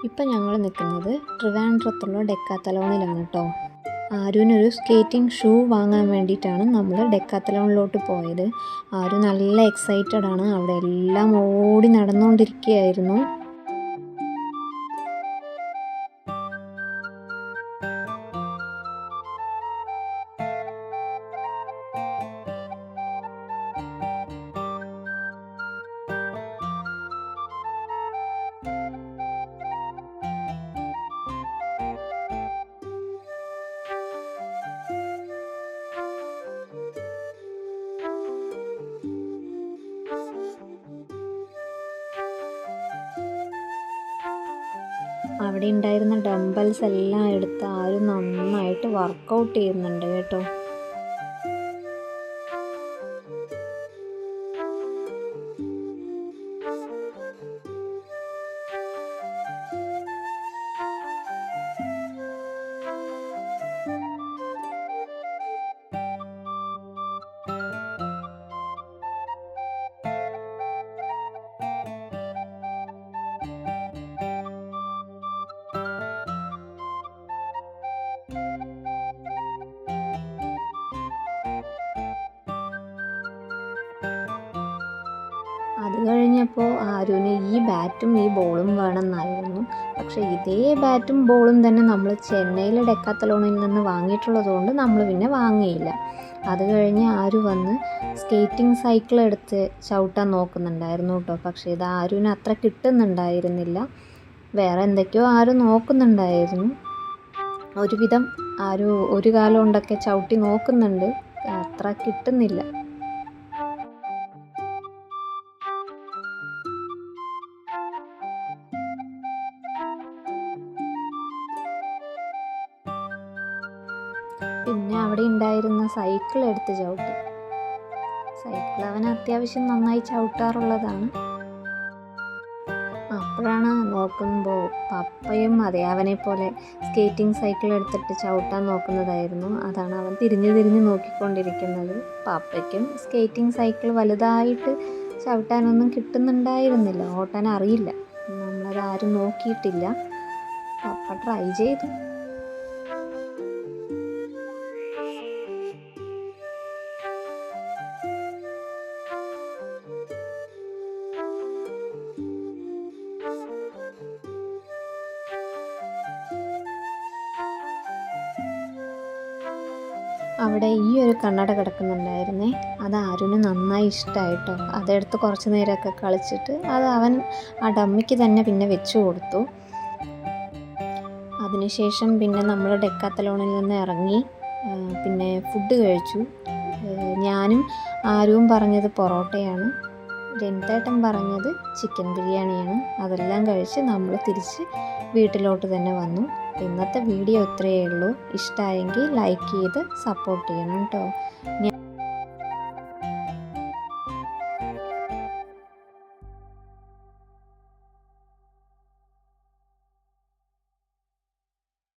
ഇപ്പം ഞങ്ങൾ നിൽക്കുന്നത് ട്രിവാൻഡ്രത്തുള്ള ഡെക്കാത്തലോണിലാണ് കേട്ടോ. ആരുവിനൊരു സ്കേറ്റിംഗ് ഷൂ വാങ്ങാൻ വേണ്ടിയിട്ടാണ് നമ്മൾ ഡെക്കാത്തലോണിലോട്ട് പോയത്. ആരു നല്ല എക്സൈറ്റഡ് ആണ്, അവിടെ എല്ലാം ഓടി നടന്നുകൊണ്ടിരിക്കുകയായിരുന്നു. അവിടെ ഉണ്ടായിരുന്ന ഡംബൽസ് എല്ലാം എടുത്ത് ആരും നന്നായിട്ട് വർക്കൗട്ട് ചെയ്യുന്നുണ്ട് കേട്ടോ. അത് കഴിഞ്ഞപ്പോൾ ആരുവിന് ഈ ബാറ്റും ഈ ബോളും വേണമെന്നായിരുന്നു. പക്ഷേ ഇതേ ബാറ്റും ബോളും തന്നെ നമ്മൾ ചെന്നൈയിലെ ഡെക്കാത്തലോണിൽ നിന്ന് വാങ്ങിയിട്ടുള്ളത് കൊണ്ട് നമ്മൾ പിന്നെ വാങ്ങിയില്ല. അത് കഴിഞ്ഞ് ആരു വന്ന് സ്കേറ്റിംഗ് സൈക്കിൾ എടുത്ത് ചവിട്ടാൻ നോക്കുന്നുണ്ടായിരുന്നു കേട്ടോ. പക്ഷേ ഇത് ആരുവിന് അത്ര കിട്ടുന്നുണ്ടായിരുന്നില്ല. വേറെ എന്തൊക്കെയോ ആരു നോക്കുന്നുണ്ടായിരുന്നു. ഒരുവിധം ആരു ഒരു കാലം കൊണ്ടൊക്കെ ചവിട്ടി നോക്കുന്നുണ്ട്, അത്ര കിട്ടുന്നില്ല. പിന്നെ അവിടെ ഉണ്ടായിരുന്ന സൈക്കിൾ എടുത്ത് ചവിട്ടി. സൈക്കിൾ അവൻ അത്യാവശ്യം നന്നായി ചവിട്ടാറുള്ളതാണ്. അപ്പോഴാണ് നോക്കുമ്പോൾ പപ്പയും അതെ അവനെ പോലെ സ്കേറ്റിംഗ് സൈക്കിൾ എടുത്തിട്ട് ചവിട്ടാൻ നോക്കുന്നതായിരുന്നു. അതാണ് അവൻ തിരിഞ്ഞ് തിരിഞ്ഞ് നോക്കിക്കൊണ്ടിരിക്കുന്നത്. പപ്പയ്ക്കും സ്കേറ്റിംഗ് സൈക്കിൾ വലുതായിട്ട് ചവിട്ടാനൊന്നും കിട്ടുന്നുണ്ടായിരുന്നില്ല, ഓട്ടാൻ അറിയില്ല. നമ്മളത് ആരും നോക്കിയിട്ടില്ല. പപ്പ ട്രൈ ചെയ്തു. അവിടെ ഈ ഒരു കണ്ണട കിടക്കുന്നുണ്ടായിരുന്നേ, അത് ആരുവിന് നന്നായി ഇഷ്ടമായിട്ടോ. അതെടുത്ത് കുറച്ച് നേരമൊക്കെ കളിച്ചിട്ട് അത് അവൻ ആ ഡമ്മിക്ക് തന്നെ പിന്നെ വെച്ച് കൊടുത്തു. അതിനുശേഷം പിന്നെ നമ്മൾ ഡെക്കാത്തലോണിൽ നിന്ന് ഇറങ്ങി പിന്നെ ഫുഡ് കഴിച്ചു. ഞാനും ആരുവും പറഞ്ഞത് പൊറോട്ടയാണ്, രഞ്ജേട്ടൻ പറഞ്ഞത് ചിക്കൻ ബിരിയാണിയാണ്. അതെല്ലാം കഴിച്ച് നമ്മൾ തിരിച്ച് വീട്ടിലോട്ട് തന്നെ വന്നു. ഇന്നത്തെ വീഡിയോ ഇത്രയേ ഉള്ളൂ. ഇഷ്ടമായെങ്കിൽ ലൈക്ക് ചെയ്ത് സപ്പോർട്ട് ചെയ്യണം കേട്ടോ.